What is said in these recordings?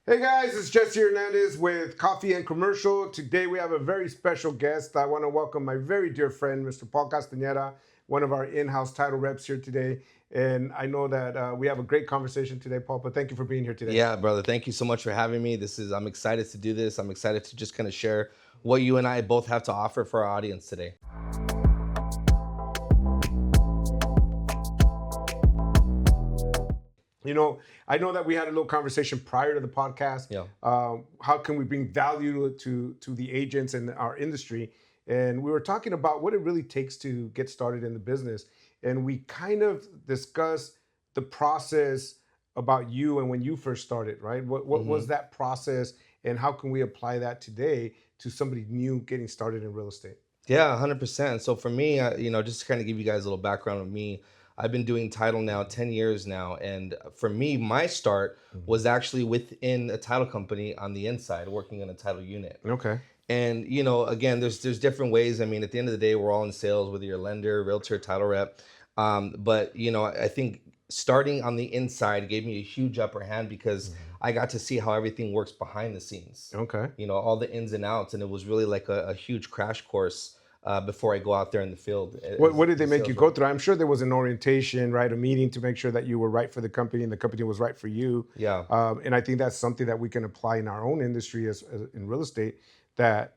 Hey guys, it's Jesse Hernandez with Coffee and Commercial. Today we have a very special guest. I want to welcome my very dear friend, Mr. Paul Castaneda, one of our in-house title reps here today. And I know that we have a great conversation today, Paul, but thank you for being here today. Yeah, brother. Thank you so much for having me. I'm excited to do this. I'm excited to just kind of share what you and I both have to offer for our audience today. You know, I know that we had a little conversation prior to the podcast. Yeah. How can we bring value to the agents and our industry? And we were talking about what it really takes to get started in the business. And we kind of discussed the process about you and when you first started, right? What was that process, and how can we apply that today to somebody new getting started in real estate? Yeah, 100%. So for me, just to kind of give you guys a little background of me, I've been doing title now 10 years now. And for me, my start was actually within a title company on the inside, working in a title unit. Okay. And, again, there's different ways. I mean, at the end of the day, we're all in sales, whether you're a lender, realtor, title rep. But, I think starting on the inside gave me a huge upper hand because I got to see how everything works behind the scenes. Okay. All the ins and outs. And it was really like a huge crash course before I go out there in the field. What did they make you go through? I'm sure there was an orientation, right? A meeting to make sure that you were right for the company and the company was right for you. Yeah. And I think that's something that we can apply in our own industry as in real estate, that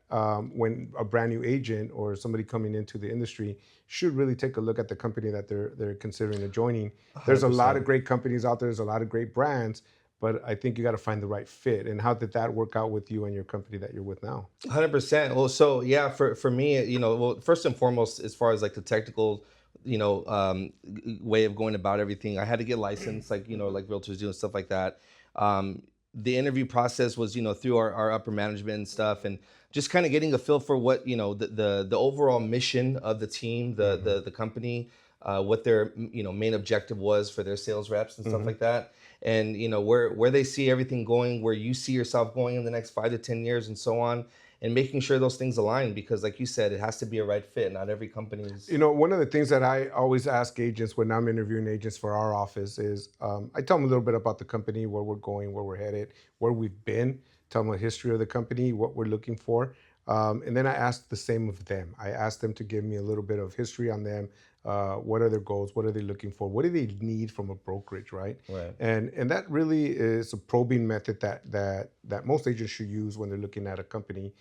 when a brand new agent or somebody coming into the industry should really take a look at the company that they're considering joining. There's a lot of great companies out there. There's a lot of great brands. But I think you got to find the right fit. And how did that work out with you and your company that you're with now? 100%. Well, so yeah, for me, well, first and foremost, as far as like the technical, way of going about everything, I had to get licensed, like realtors do and stuff like that. The interview process was, through our upper management and stuff, and just kind of getting a feel for what, the overall mission of the team, the company, what their, main objective was for their sales reps and stuff like that. And where they see everything going, where you see yourself going in the next 5 to 10 years and so on, and making sure those things align, because like you said, it has to be a right fit. Not every company is. One of the things that I always ask agents when I'm interviewing agents for our office is I tell them a little bit about the company, where we're going, where we're headed, where we've been, tell them a history of the company, what we're looking for. And then I ask the same of them. I ask them to give me a little bit of history on them. What are their goals? What are they looking for? What do they need from a brokerage, right? Right. And that really is a probing method that most agents should use when they're looking at a company,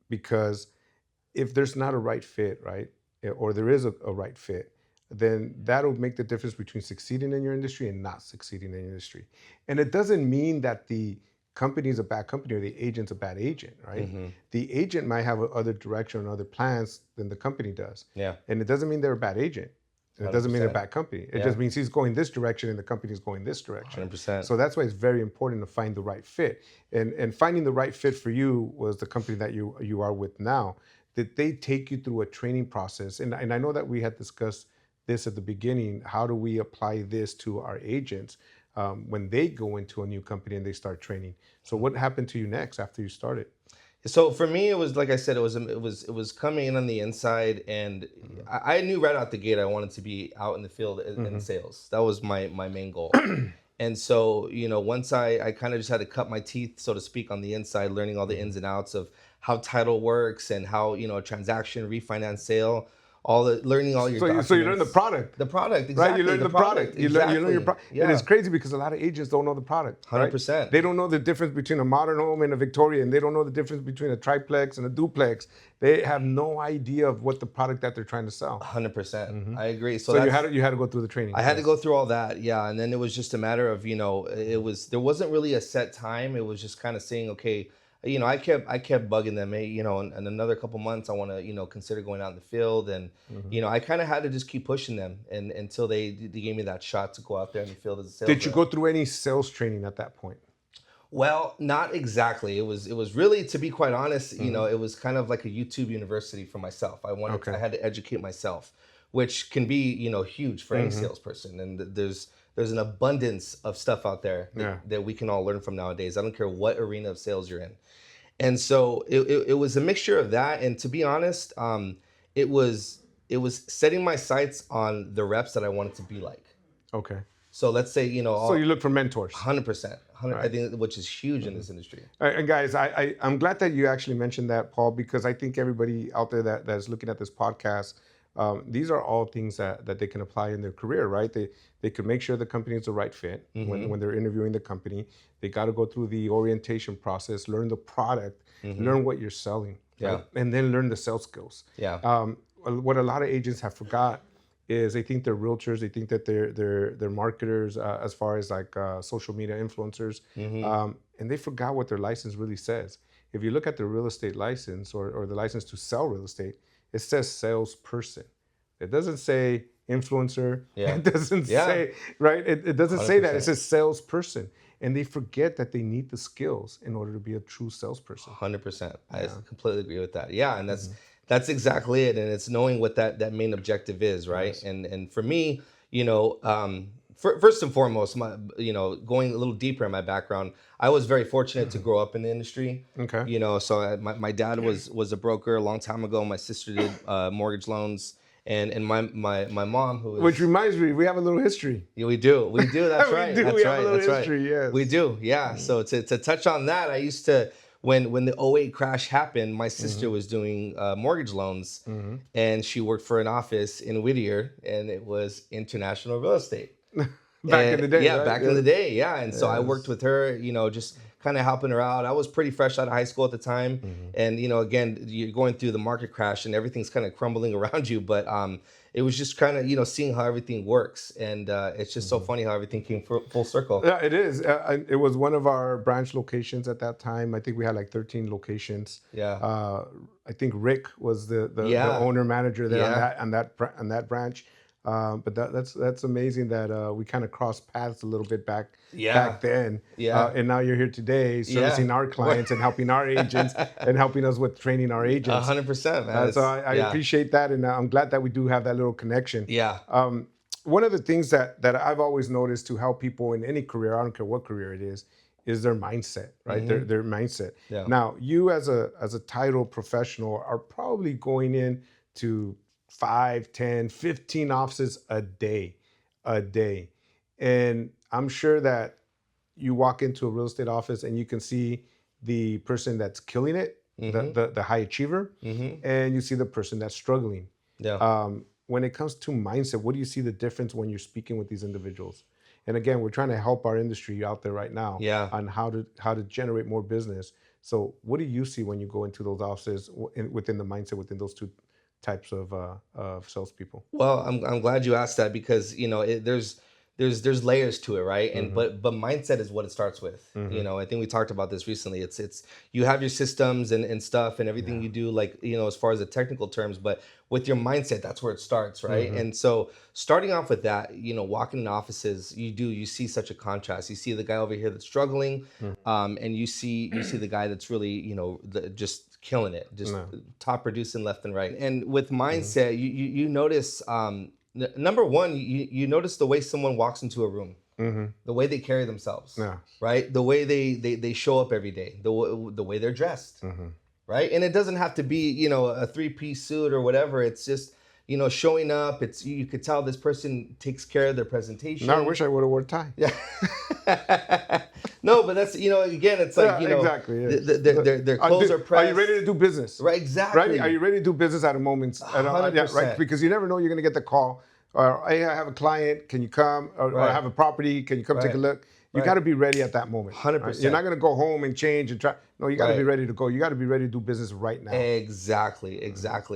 because if there's not a right fit, right, or there is a right fit, then that'll make the difference between succeeding in your industry and not succeeding in your industry. And it doesn't mean that the company is a bad company or the agent's a bad agent, right? The agent might have other direction and other plans than the company does. Yeah. And it doesn't mean they're a bad agent. And it doesn't mean they're a bad company. It just means he's going this direction and the company's going this direction. 100%. So that's why it's very important to find the right fit. And finding the right fit for you was the company that you are with now. Did they take you through a training process? And I know that we had discussed this at the beginning. How do we apply this to our agents when they go into a new company and they start training? So what happened to you next after you started? So for me, it was like I said, it was coming in on the inside, and I knew right out the gate I wanted to be out in the field in sales. That was my main goal. And so, once I kind of just had to cut my teeth, so to speak, on the inside, learning all the ins and outs of how title works and how, a transaction, refinance, sale, learning all your documents. So you learn the product. The product, exactly. Right, you learn the product. You learn your product. Yeah. And it's crazy because a lot of agents don't know the product. 100%. They don't know the difference between a modern home and a Victorian. They don't know the difference between a triplex and a duplex. They have no idea of what the product that they're trying to sell. 100%. I agree. So you had to go through the training. I had to go through all that, yeah. And then it was just a matter of, there wasn't really a set time. It was just kind of saying, okay, I kept bugging them, hey, in another couple months, I want to, consider going out in the field. And, I kind of had to just keep pushing them and until they gave me that shot to go out there in the field as a sales Did you rep. go through any sales training at that point? Well, not exactly. It was really, to be quite honest, it was kind of like a YouTube university for myself. I had to educate myself, which can be, huge for any salesperson. And there's an abundance of stuff out there that we can all learn from nowadays. I don't care what arena of sales you're in. And so it was a mixture of that. And to be honest, it was setting my sights on the reps that I wanted to be like. Okay. So let's say, So you look for mentors. 100%, I Right. think, which is huge in this industry. And guys, I'm glad that you actually mentioned that, Paul, because I think everybody out there that's looking at this podcast, these are all things that they can apply in their career, right? They could make sure the company is the right fit when they're interviewing the company. They got to go through the orientation process, learn the product, learn what you're selling, right? Yeah. And then learn the sales skills. Yeah. What a lot of agents have forgot is they think they're realtors, they think that they're marketers, as far as like social media influencers, and they forgot what their license really says. If you look at the real estate license or the license to sell real estate, it says salesperson. It doesn't say influencer. Yeah. It doesn't Yeah. say, right? It doesn't say that. It 100%. says salesperson. And they forget that they need the skills in order to be a true salesperson. 100%. I completely agree with that. Yeah, and that's exactly it. And it's knowing what that main objective is, right? Yes. And for me, first and foremost, my going a little deeper in my background, I was very fortunate to grow up in the industry. Okay. So my dad was a broker a long time ago. My sister did mortgage loans. And my mom, who is, Which reminds me, we have a little history. yeah, we do. That's We right. do. That's We have a right. little That's right. history, yes. We do. Yeah. So to touch on that, I used to when the '08 crash happened, my sister was doing mortgage loans, and she worked for an office in Whittier, and it was international real estate. Back in the day, Yeah, right? back in the day, yeah. And so I Yes. worked with her, just kind of helping her out. I was pretty fresh out of high school at the time, and again, you're going through the market crash, and everything's kind of crumbling around you. But it was just kind of seeing how everything works, and it's just so funny how everything came full circle. Yeah, it is. It was one of our branch locations at that time. I think we had like 13 locations. Yeah. I think Rick was the Yeah. owner manager there Yeah. on that branch. But that's amazing that we kind of crossed paths a little bit back then. Yeah. And now you're here today servicing our clients and helping our agents and helping us with training our agents. 100%, man. So I appreciate that, and I'm glad that we do have that little connection. Yeah. One of the things that I've always noticed to help people in any career, I don't care what career it is their mindset, right? Their mindset. Yeah. Now, you as a title professional are probably going in to 5, 10, 15 offices a day. And I'm sure that you walk into a real estate office and you can see the person that's killing it, the high achiever, and you see the person that's struggling. Yeah. When it comes to mindset, what do you see the difference when you're speaking with these individuals? And again, we're trying to help our industry out there right now Yeah. on how to generate more business. So what do you see when you go into those offices within the mindset within those two types of salespeople? Well, I'm glad you asked that because there's layers to it, right? And but mindset is what it starts with. I think we talked about this recently. It's you have your systems and stuff and everything you do, like as far as the technical terms, but with your mindset, that's where it starts, right? And so starting off with that, walking in offices, you see such a contrast. You see the guy over here that's struggling, and you see the guy that's really just killing it, just top producing left and right. And with mindset, you notice. Number one, you notice the way someone walks into a room, the way they carry themselves, right? The way they show up every day, the way they're dressed, right? And it doesn't have to be, a 3-piece suit or whatever. It's just, showing up. It's you could tell this person takes care of their presentation. Now I wish I would have worn a tie. Yeah. No, but that's again, it's like exactly. Yes. Their clothes are pressed. Are you ready to do business? Right, exactly. Right? Are you ready to do business at a moment? 100%. Right? Because you never know you're going to get the call. Or hey, I have a client. Can you come? Or I have a property. Can you come take a look? You got to be ready at that moment. 100%. You're not going to go home and change and try. No, you got to be ready to go. You got to be ready to do business right now. Exactly.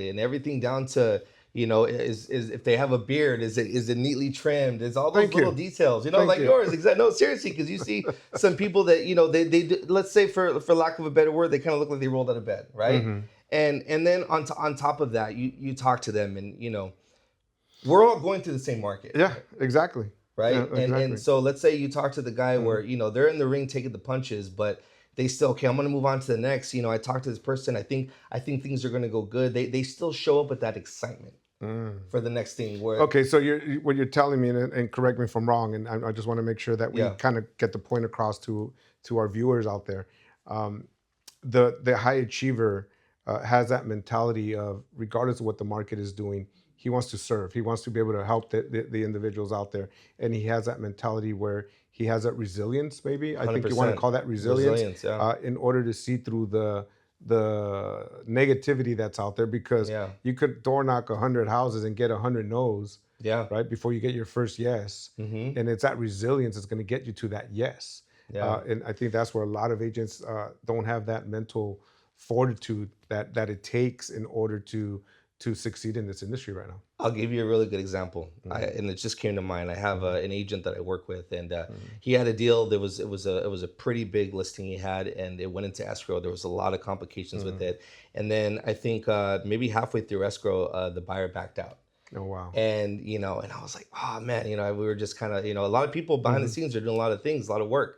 And everything down to is if they have a beard, is it neatly trimmed? Is all those little details, like yours. Exactly. No, seriously, because you see some people that they let's say for lack of a better word, they kind of look like they rolled out of bed, right? And then on top of that, you talk to them, and we're all going through the same market. Yeah, exactly. Right. Yeah, exactly. And so let's say you talk to the guy where they're in the ring taking the punches, but they still, okay, I'm going to move on to the next. I talked to this person. I think things are going to go good. They still show up with that excitement for the next thing. Okay, so what you're telling me, and correct me if I'm wrong, and I just want to make sure that we kind of get the point across to our viewers out there. The high achiever has that mentality of, regardless of what the market is doing, he wants to serve. He wants to be able to help the individuals out there, and he has that mentality where he has that resilience. Maybe I think you want to 100% call that resilience, resilience. Yeah. in order to see through the negativity that's out there, because Yeah. you could door knock 100 houses and get 100 no's, Yeah. right, before you get your first yes. Mm-hmm. And it's that resilience that's going to get you to that yes. Yeah. And I think that's where a lot of agents don't have that mental fortitude that it takes in order to succeed in this industry right now. I'll give you a really good example, Mm-hmm. and it just came to mind. I have an agent that I work with, and Mm-hmm. he had a deal. It was a pretty big listing he had, and it went into escrow. There was a lot of complications with Mm-hmm. it, and then I think maybe halfway through escrow, the buyer backed out. Oh wow. And and I was like, oh man, we were just kind of, a lot of people behind the Mm-hmm. scenes are doing a lot of things, a lot of work.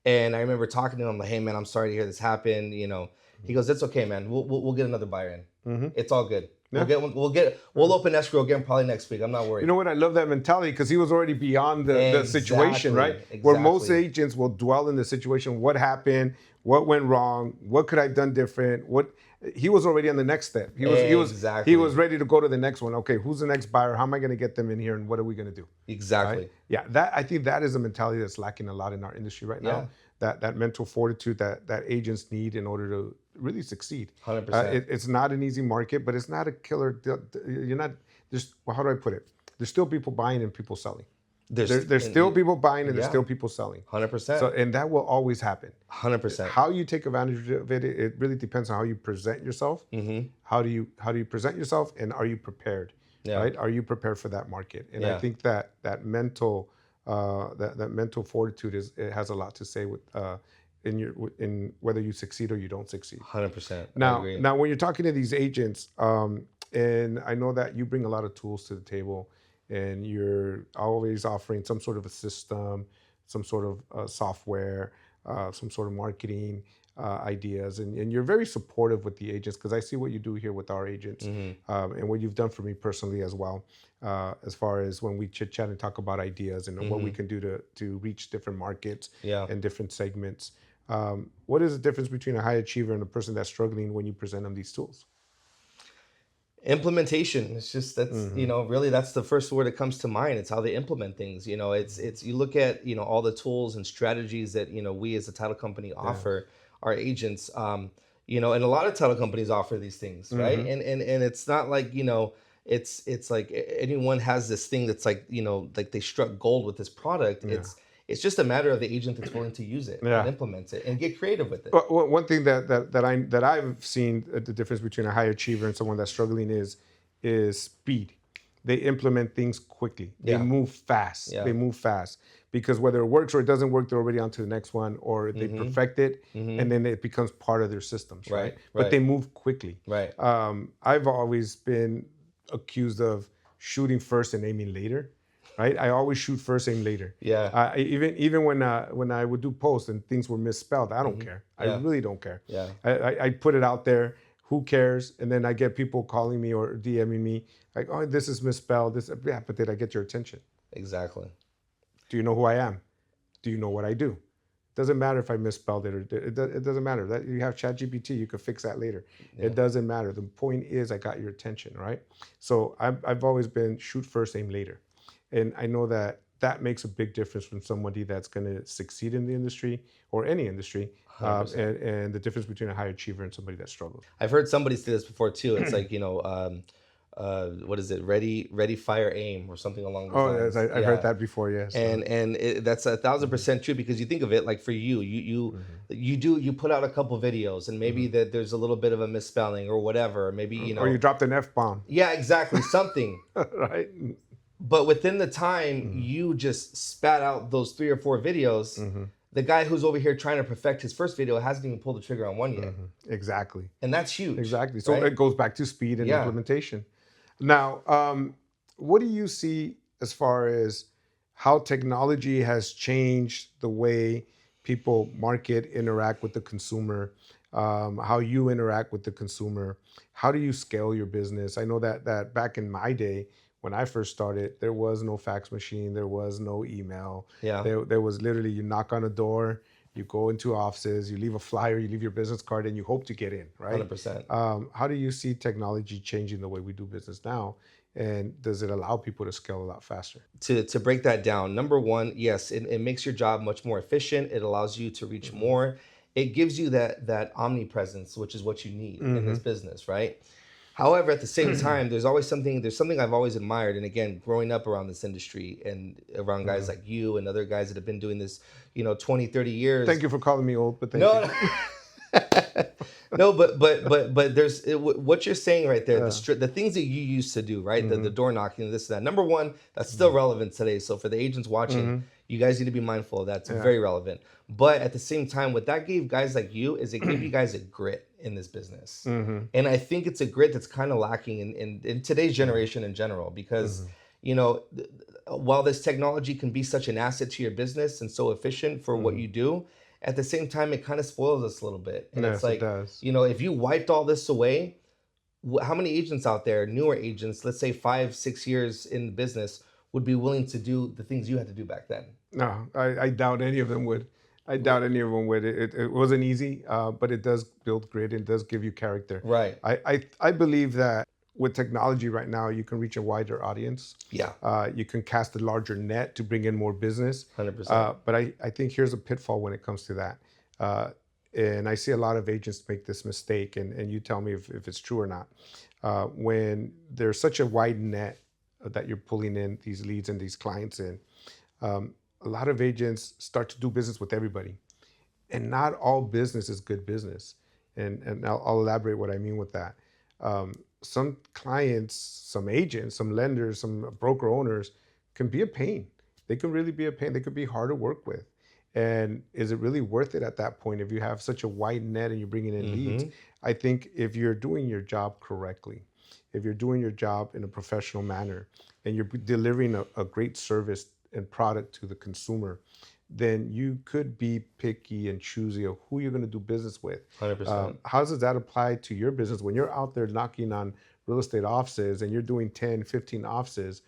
And I remember talking to him, like, hey man, I'm sorry to hear this happen. He goes, it's okay, man. We'll get another buyer in. Mm-hmm. It's all good. Yeah. We'll open escrow again probably next week. I'm not worried. You know what? I love that mentality, because he was already beyond the situation, right? Exactly. Where most agents will dwell in the situation. What happened? What went wrong? What could I have done different? What he was already on the next step. He was ready to go to the next one. Okay, who's the next buyer? How am I going to get them in here? And what are we going to do? Exactly. Right? Yeah, I think that is a mentality that's lacking a lot in our industry right now. That mental fortitude that agents need in order to really succeed. 100%. It's not an easy market, but it's not a killer. You're not. How do I put it? There's still people buying and people selling. There's still people buying and there's still people selling. 100%. So, and that will always happen. 100%. How you take advantage of it, it really depends on how you present yourself. Mm-hmm. How do you present yourself, and are you prepared? Yeah. Right? Are you prepared for that market? And I think that mental fortitude it has a lot to say with in whether you succeed or you don't succeed. 100%. Now when you're talking to these agents, and I know that you bring a lot of tools to the table, and you're always offering some sort of a system, some sort of software, some sort of marketing ideas, and you're very supportive with the agents, because I see what you do here with our agents, and what you've done for me personally as well, as far as when we chit chat and talk about ideas and what we can do to reach different markets and different segments. What is the difference between a high achiever and a person that's struggling when you present them these tools? Implementation. It's just really that's the first word that comes to mind. It's how they implement things. It's you look at all the tools and strategies that we as a title company offer our agents. And a lot of title companies offer these things, right? And it's not like it's like anyone has this thing that's like like they struck gold with this product. It's just a matter of the agent that's willing to use it and implement it and get creative with it. Well, one thing that I've seen the difference between a high achiever and someone that's struggling is speed. They implement things quickly. They move fast. They move fast, because whether it works or it doesn't work, they're already on to the next one, or they perfect it, and then it becomes part of their systems, right? But they move quickly. Right. I've always been accused of shooting first and aiming later. Right, I always shoot first, aim later. Yeah. Even when I would do posts and things were misspelled, I don't care. I really don't care. Yeah. I put it out there. Who cares? And then I get people calling me or DMing me like, "Oh, this is misspelled." But did I get your attention? Exactly. Do you know who I am? Do you know what I do? Doesn't matter if I misspelled it, or it doesn't matter. That you have ChatGPT, you could fix that later. It doesn't matter. The point is, I got your attention, right? So I've always been shoot first, aim later. And I know that makes a big difference from somebody that's going to succeed in the industry or any industry, and the difference between a high achiever and somebody that struggles. I've heard somebody say this before too. It's like what is it? Ready, fire, aim, or something along those lines. Oh, yes, I've heard that before. Yes, and that's 1,000% true, because you think of it like for you put out a couple videos, and maybe that there's a little bit of a misspelling or whatever, maybe or you dropped an F-bomb. Yeah, exactly, something. Right. But within the time you just spat out those 3 or 4 videos, the guy who's over here trying to perfect his first video hasn't even pulled the trigger on one yet. Exactly. And that's huge. Exactly. So it goes back to speed and implementation. Now, what do you see as far as how technology has changed the way people market, interact with the consumer, how you interact with the consumer? How do you scale your business? I know that back in my day, when I first started, there was no fax machine, there was no email. Yeah. There was literally, you knock on a door, you go into offices, you leave a flyer, you leave your business card, and you hope to get in, right? 100%. How do you see technology changing the way we do business now? and does it allow people to scale a lot faster? To break that down, number one, yes, it makes your job much more efficient. It allows you to reach Hmm. more. It gives you that omnipresence, which is what you need in this Hmm. business, right? However, at the same time, there's something I've always admired. And again, growing up around this industry and around guys Hmm. like you and other guys that have been doing this, 20, 30 years. Thank you for calling me old, but thank you. No, no, but what you're saying right there, Yeah. the things that you used to do, right? The Hmm. door knocking, this and that. Number one, that's still relevant today. So for the agents watching, Hmm. you guys need to be mindful of that. It's Yeah. very relevant. But at the same time, what that gave guys like you is it gave you guys a grit in this business. Hmm. And I think it's a grit that's kind of lacking in today's generation in general, because Hmm. while this technology can be such an asset to your business and so efficient for what Hmm. you do, at the same time, it kind of spoils us a little bit. And it's Yes, it like, does. if you wiped all this away, how many agents out there, newer agents, let's say 5, 6 years in the business, would be willing to do the things you had to do back then? No, I doubt any of them would. I doubt any of them would. It wasn't easy, but it does build grit and does give you character. Right. I believe that with technology right now, you can reach a wider audience. Yeah. You can cast a larger net to bring in more business. 100%. But I think here's a pitfall when it comes to that. Uh, and I see a lot of agents make this mistake, and you tell me if it's true or not. When there's such a wide net that you're pulling in these leads and these clients in, um, a lot of agents start to do business with everybody, and not all business is good business. And I'll elaborate what I mean with that. Some clients, some agents, some lenders, some broker owners can be a pain. They can really be a pain. They could be hard to work with. And is it really worth it at that point if you have such a wide net and you're bringing in leads? Mm-hmm. I think if you're doing your job correctly, if you're doing your job in a professional manner, and you're delivering a great service and product to the consumer, then you could be picky and choosy of who you're going to do business with. 100%. How does that apply to your business when you're out there knocking on real estate offices and you're doing 10, 15 offices?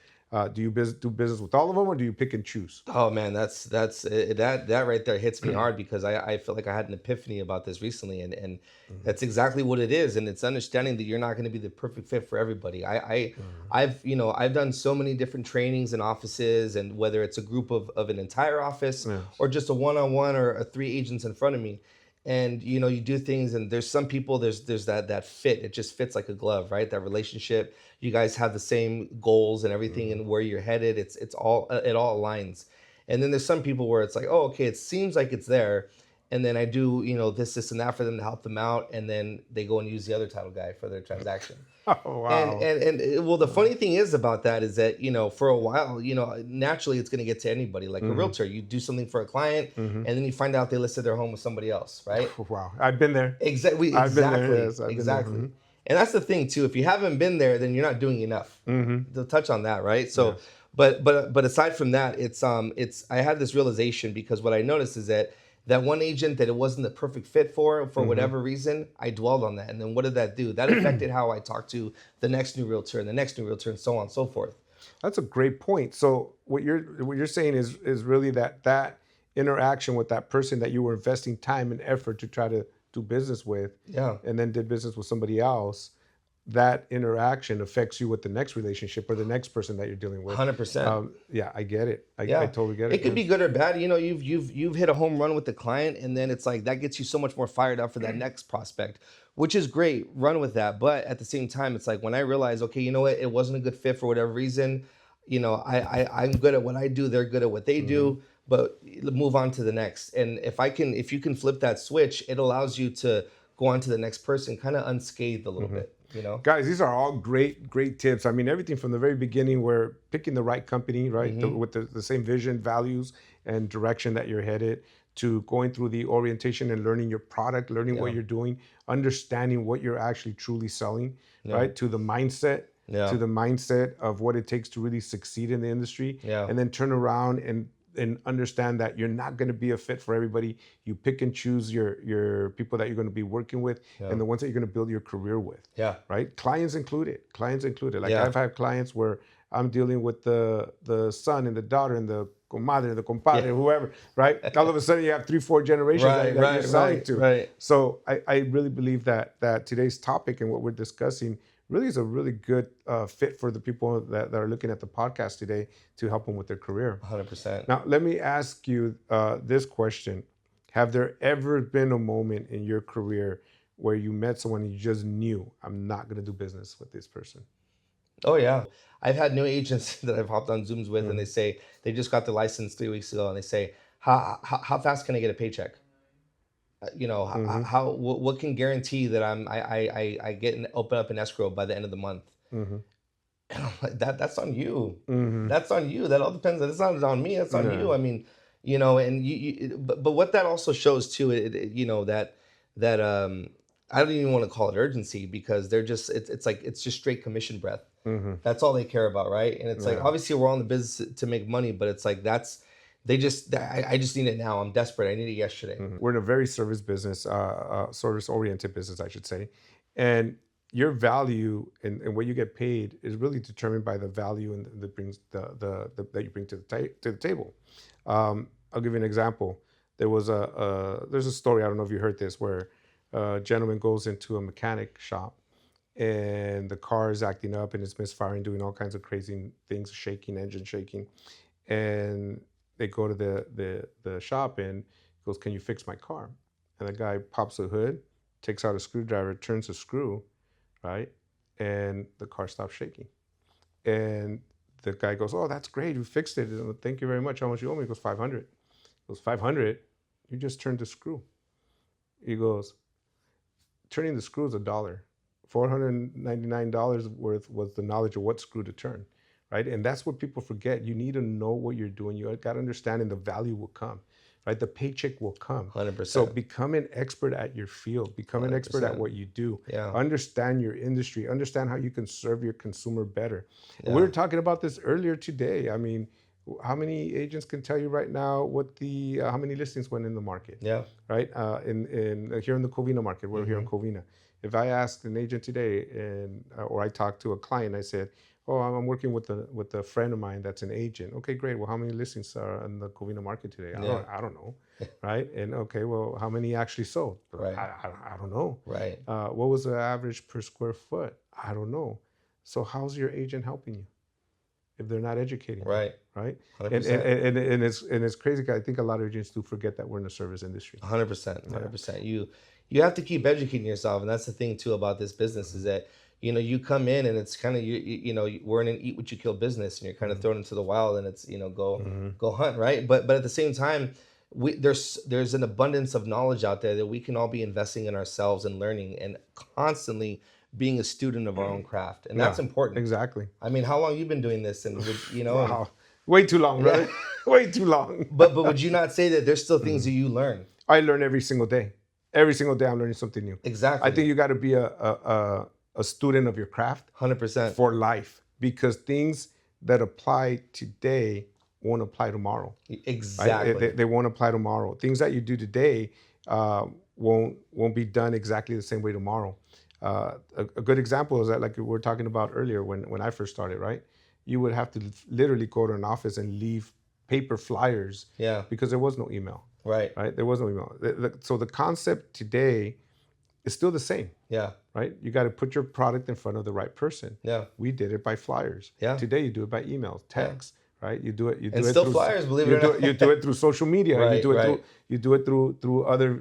Do you do business with all of them, or do you pick and choose? Oh man, that right there hits me hard, because I feel like I had an epiphany about this recently, and Mhm. that's exactly what it is. And it's understanding that you're not going to be the perfect fit for everybody. Mhm. I've done so many different trainings in offices, and whether it's a group of an entire office Yes. or just a one-on-one or a three agents in front of me. And you do things, and there's some people, there's that fit. It just fits like a glove, right? That relationship, you guys have the same goals and everything, Mhm. and where you're headed, it all aligns. And then there's some people where it's like, oh, okay, it seems like it's there, and then I do this and that for them to help them out, and then they go and use the other title guy for their transaction. Oh, and wow. and and well, the funny thing is about that is that for a while, naturally it's going to get to anybody. Like a Hmm. realtor, you do something for a client, Hmm. and then you find out they listed their home with somebody else, right? Wow. I've been there. Exactly, I've been there. exactly, Yes, I've been there. exactly. And that's the thing too. If you haven't been there, then you're not doing enough. Hmm. To touch on that, right? So, Yes. but aside from that, it's I had this realization, because what I noticed is that one agent that it wasn't the perfect fit for Hmm. whatever reason, I dwelled on that, and then what did that do? That affected how I talked to the next new realtor and the next new realtor, and so on and so forth. That's a great point. So what you're saying is really that interaction with that person that you were investing time and effort to try to do business with, Yeah, and then did business with somebody else. That interaction affects you with the next relationship or the next person that you're dealing with. 100%. Yeah, I get it. I Yeah, totally get it it. could Yeah. be good or bad. You've hit a home run with the client, and then it's like that gets you so much more fired up for that next prospect, which is great. Run with that, but at the same time, it's like when I realize, okay, you know what, it wasn't a good fit for whatever reason. I'm good at what I do. They're good at what they Hmm. do, but move on to the next. And if you can flip that switch, it allows you to go on to the next person, kind of unscathed a little Hmm. bit. You know. Guys, these are all great tips. I mean, everything from the very beginning, where picking the right company, right, Hmm. with the same vision, values, and direction that you're headed, to going through the orientation and learning your product, learning what Yeah. you're doing, understanding what you're actually truly selling, Yeah. right, to Yeah. the mindset of what it takes to really succeed in the industry, Yeah. and then turn around and understand that you're not going to be a fit for everybody. You pick and choose your people that you're going to be working with, Yeah. and the ones that you're going to build your career with, Yeah. right? Clients included. Like Yeah. I've had clients where I'm dealing with the son and the daughter and the comadre, the compadre, Yeah. whoever, right? All of a sudden you have 3, 4 generations that, Right. that you're Right. selling Right. to. Right. So I really believe that today's topic and what we're discussing really is a really good fit for the people that are looking at the podcast today to help them with their career. 100%. Now, let me ask you this question. Have there ever been a moment in your career where you met someone and you just knew, I'm not going to do business with this person? Oh yeah, I've had new agents that I've hopped on Zooms with, and they Mhm. say they just got the license 3 weeks ago, and they say, how fast can I get a paycheck? Mhm. What can guarantee that I get and open up an escrow by the end of the month? Mhm. And I'm like, that's on you. Mhm. That's on you. That all depends. That's not on me. That's on you. Yeah. I mean, and but what that also shows too, that I don't even want to call it urgency, because they're just, it's like, it's just straight commission breath. Mhm. That's all they care about, right? And it's like, Yeah. obviously we're all in the business to make money, but it's like, I just need it now. I'm desperate. I need it yesterday. Mhm. We're in a very service business, service oriented business, I should say. And your value and what you get paid is really determined by the value and that brings that you bring to to the table. I'll give you an example. There's a story, I don't know if you heard this, where a gentleman goes into a mechanic shop and the car is acting up and it's misfiring, doing all kinds of crazy things, shaking, engine shaking. And they go to the shop and goes, "Can you fix my car?" And the guy pops the hood, takes out a screwdriver, turns the screw, right? And the car stops shaking. And the guy goes, "Oh, that's great. You fixed it. Thank you very much. How much you owe me?" He goes, 500. He goes, 500? You just turned the screw. He goes, turning the screw is $1. $499 worth was the knowledge of what screw to turn, right? And that's what people forget. You need to know what you're doing. You got to understand, and the value will come, right? The paycheck will come. So 100%. become an expert at your field. Become an expert at 100%. what you do. Yeah. Understand your industry. Understand how you can serve your consumer better. And we Yeah. were talking about this earlier today. I mean, how many agents can tell you right now what the how many listings went in the market, Yeah. right? In here in the Covina market, we're here in Hmm. Covina. If I asked an agent today, or I talked to a client, I said, "Oh, I'm working with a friend of mine that's an agent." Okay, great. Well, how many listings are in the Covina market today? Yeah. I don't know, right? And okay, well, how many actually sold? Right. I don't know. Right. What was the average per square foot? I don't know. So how's your agent helping you if they're not educating you, Right. right? And 100%. and it's crazy, 'cause I think a lot of agents do forget that we're in the service industry. 100%. Yeah. 100%. You have to keep educating yourself, and that's the thing too about this business, is Mhm. that you come in, and it's kind of, we're in an eat what you kill business, and you're kind of Mhm. thrown into the wild, and it's, Mhm. go hunt, right? But at the same time, there's an abundance of knowledge out there that we can all be investing in ourselves and learning, and constantly being a student of our own craft, and that's Yeah, important. exactly. I mean, how long you been doing this, and and Wow. Way too long, yeah. brother. Way too long. But would you not say that there's still things that Mhm. you learn? I learn every single day. Every single day, I'm learning something new. I think Exactly. you got to be a student of your craft 100%. for life, because things that apply today won't apply tomorrow, right? Exactly. They won't apply tomorrow. Things that you do today won't be done exactly the same way tomorrow. A good example is that, like we were talking about earlier, when I first started, right? You would have to literally go to an office and leave paper flyers Yeah. because there was no email, Right. right? There was no email. So the concept today is still the same, Yeah. right? You got to put your product in front of the right person. Yeah. We did it by flyers. Yeah. Today you do it by emails, Yeah. text, right? You And do it still through flyers, believe it or you not. do it through social media. Right. Right. You do it through other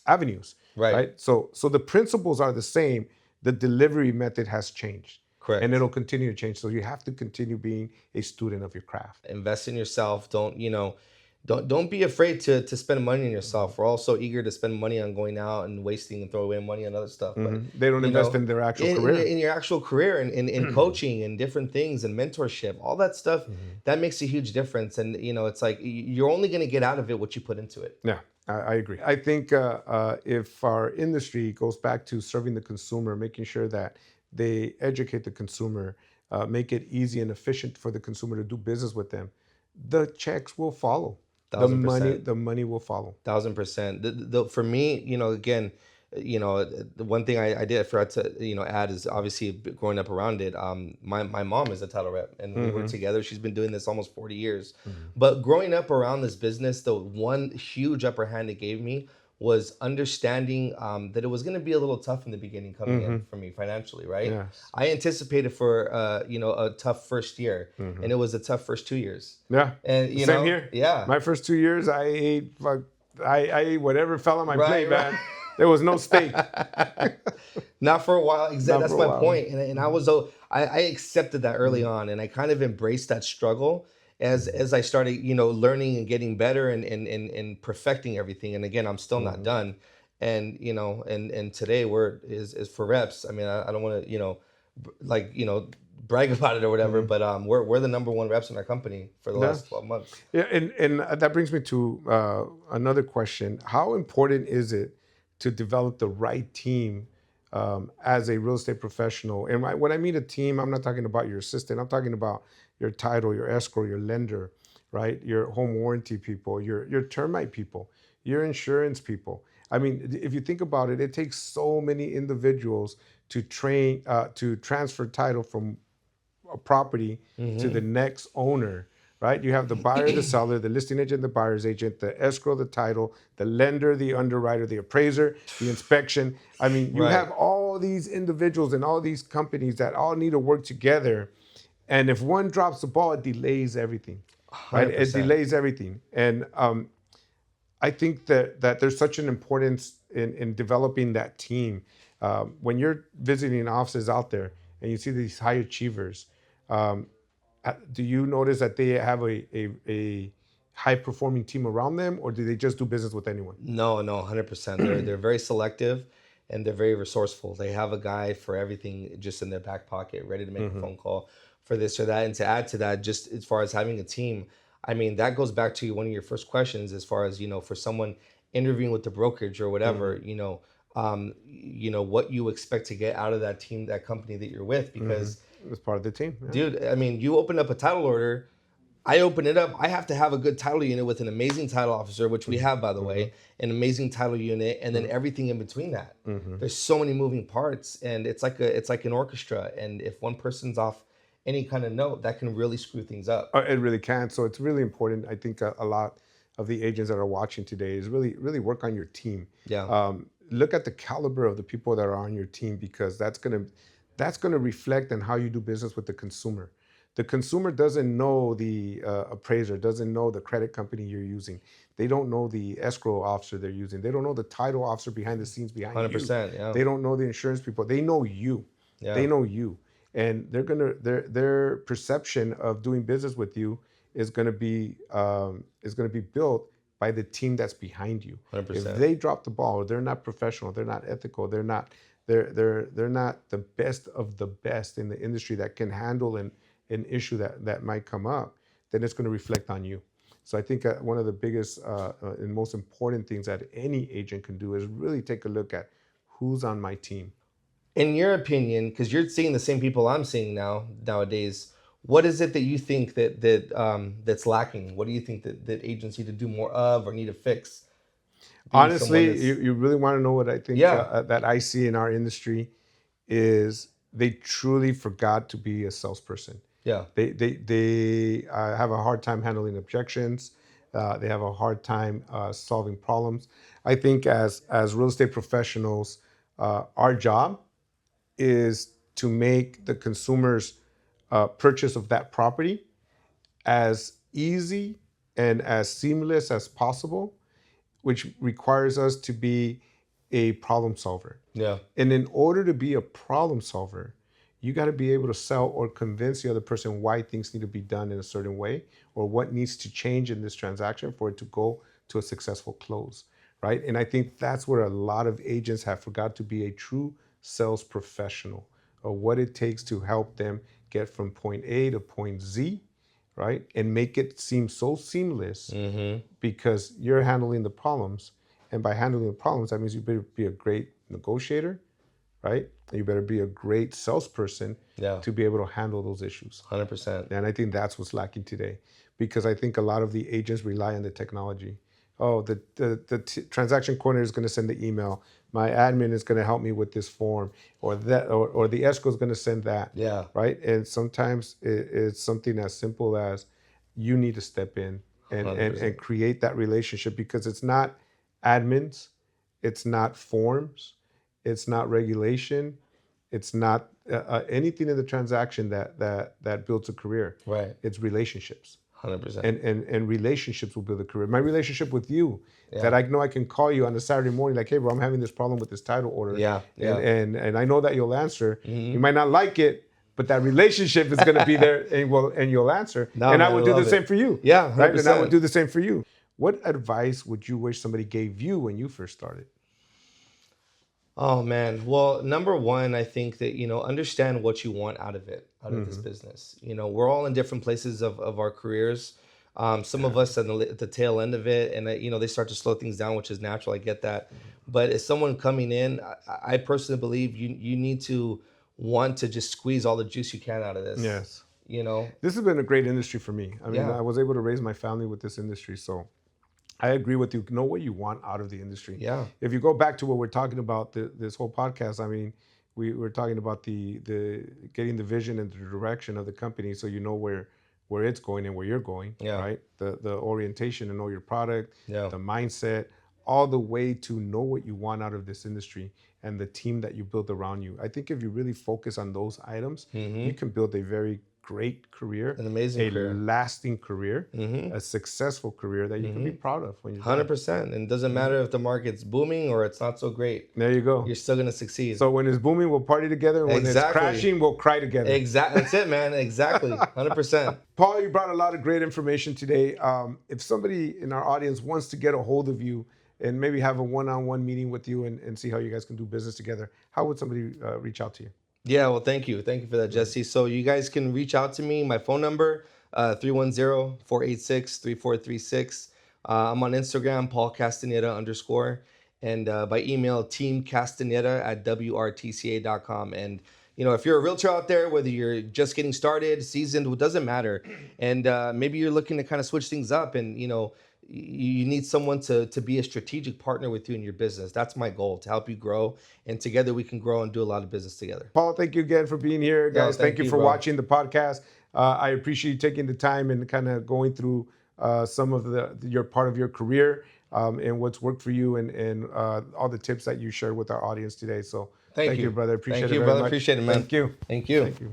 avenues, Right. right? So the principles are the same. The delivery method has changed, and Correct. it'll continue to change. So you have to continue being a student of your craft. Invest in yourself. Don't be afraid to spend money on yourself. We're all so eager to spend money on going out and wasting and throw away money on other stuff. But They don't invest in their actual career. in your actual career, and in coaching and different things and mentorship, all that stuff, Mhm. that makes a huge difference. And it's like you're only going to get out of it what you put into it. Yeah, I agree. I think if our industry goes back to serving the consumer, making sure that they educate the consumer, make it easy and efficient for the consumer to do business with them, the checks will follow. 1000%. The money will follow. 1000%. For me, again, the one thing I did, I forgot to, add, is obviously growing up around it. My mom is a title rep, and we work Hmm. together. She's been doing this almost 40 years. Hmm. But growing up around this business, the one huge upper hand it gave me was understanding that it was going to be a little tough in the beginning coming Mm-hmm. in for me financially, right? Yes. I anticipated for a tough first year, Mm-hmm. and it was a tough first 2 years. Yeah. And Same here. yeah, My first 2 years, I ate whatever fell on my right, plate, right. man. There was no steak. Not for a while. Exactly. Not for That's a my while. point. And I Mhm. was I accepted that early on, and I kind of embraced that struggle as I started, learning and getting better and perfecting everything. And again, I'm still not Mhm. done. And and today we're is for reps. I mean, I don't want to like brag about it or whatever, Mhm. but we're the number one reps in our company for the Yeah. last 12 months. Yeah, and that brings me to another question. How important is it to develop the right team as a real estate professional? And when I mean a team, I'm not talking about your assistant. I'm talking about your title, your escrow, your lender, right? Your home warranty people, your termite people, your insurance people. I mean, if you think about it, it takes so many individuals to transfer title from a property to the Hmm. next owner, right? You have the buyer, the seller, the listing agent, the buyer's agent, the escrow, the title, the lender, the underwriter, the appraiser, the inspection. I mean, you Right. have all these individuals and all these companies that all need to work together. And if one drops the ball, it delays everything, right? It 100%. delays everything. And I think that there's such an importance in developing that team. When you're visiting offices out there and you see these high achievers, um, do you notice that they have a high performing team around them, or do they just do business with anyone? No, no, 100%. They're very selective and they're very resourceful. They have a guy for everything just in their back pocket, ready to make a Hmm. phone call for this or that. And to add to that, just as far as having a team, I mean, that goes back to one of your first questions as far as, for someone interviewing with the brokerage or Hmm. whatever, what you expect to get out of that team, that company that you're with, Hmm. because As part of the team, yeah. dude, I mean, you open up a title order, I open it up. I have to have a good title unit with an amazing title officer, which we Hmm. have, by the Hmm. way, an amazing title unit, and then Hmm. everything in between that. Hmm. There's so many moving parts, and it's like an orchestra. And if one person's off any kind of note, that can really screw things up. It really can. So it's really important. I think a lot of the agents that are watching today is really work on your team. Yeah, Look at the caliber of the people that are on your team, because that's gonna reflect on how you do business with the consumer. The consumer doesn't know the appraiser, doesn't know the credit company you're using. They don't know the escrow officer they're using. They don't know the title officer behind the scenes behind you. 100%. Yeah, They don't know the insurance people. They know you. yeah, They know you, and their perception of doing business with you is gonna be built by the team that's behind you. If 100%. they drop the ball, they're not professional, they're not ethical, they're not the best of the best in the industry that can handle an issue that might come up, then it's going to reflect on you. So I think one of the biggest and most important things that any agent can do is really take a look at who's on my team. In your opinion, because you're seeing the same people I'm seeing nowadays, what is it that you think that's lacking? What do you think that agents need to do more of or need to fix? Being someone Honestly, that's you really want to know what I think yeah, that I see in our industry is they truly forgot to be a salesperson. yeah, They have a hard time handling objections. They have a hard time solving problems. I think as real estate professionals, our job is to make the consumer's purchase of that property as easy and as seamless as possible, which requires us to be a problem solver. yeah, And in order to be a problem solver, you got to be able to sell or convince the other person why things need to be done in a certain way, or what needs to change in this transaction for it to go to a successful close, right? And I think that's where a lot of agents have forgot to be a true sales professional, or what it takes to help them get from point A to point Z, right? And make it seem so seamless, mm-hmm, because you're handling the problems. And by handling the problems, that means you better be a great negotiator, right? You better be a great salesperson yeah, to be able to handle those issues. 100%. And I think that's what's lacking today, because I think a lot of the agents rely on the technology. Oh, the transaction coordinator is going to send the email. My admin is going to help me with this form, or the escrow is going to send that, Yeah, right? And sometimes it's something as simple as you need to step in and 100%. create that relationship, because it's not admins, It's not forms. It's not regulation. It's not anything in the transaction that builds a career. Right. It's relationships. 100%. And relationships will build a career. My relationship with you, Yeah. that I know I can call you on a Saturday morning, like, hey, bro, I'm having this problem with this title order. Yeah, yeah. And I know that you'll answer. You might not like it, but that relationship is going to be there, and you'll answer. No, and I man, would I do the love same it. for you. Yeah, right. And I would 100%. do the same for you. What advice would you wish somebody gave you when you first started? Oh man. Well, number one, I think that, understand what you want out of it, out of this business. We're all in different places of our careers. Some of us at the tail end of it, and they start to slow things down, which is natural. I get that. But as someone coming in, I personally believe you need to want to just squeeze all the juice you can out of this. Yes. You know? This has been a great industry for me. I mean, Yeah. I was able to raise my family with this industry. So I agree with you. Know what you want out of the industry. Yeah. If you go back to what we're talking about, this whole podcast, I mean, we're talking about the getting the vision and the direction of the company, so you know where it's going and where you're going. Yeah. Right. The orientation, to know your product. Yeah. The mindset, all the way to know what you want out of this industry and the team that you build around you. I think if you really focus on those items, you can build a very great career, An amazing career. lasting career, a successful career that you can be proud of when you're done. 100%. And it doesn't matter if the market's booming or it's not so great. There you go. You're still gonna succeed. So when it's booming, we'll party together. When it's Exactly. crashing, we'll cry together. Exactly. That's it, man. Exactly. 100%. Paul, you brought a lot of great information today. If somebody in our audience wants to get a hold of you and maybe have a one-on-one meeting with you and see how you guys can do business together, how would somebody reach out to you? Yeah, well, thank you. Thank you for that, Jesse. So you guys can reach out to me. My phone number, 310-486-3436. I'm on Instagram, Paul Castaneda _ and by email, teamcastaneda@wrtca.com. And, if you're a realtor out there, whether you're just getting started, seasoned, it doesn't matter. And maybe you're looking to kind of switch things up and, you need someone to be a strategic partner with you in your business. That's my goal, to help you grow. And together we can grow and do a lot of business together. Paul, thank you again for being here. Guys, thank you for watching the podcast. I appreciate you taking the time and kind of going through some of your part of your career and what's worked for you and all the tips that you shared with our audience today. So thank you, brother. Appreciate it very much. Appreciate it, man. Thank you. Thank you. Thank you.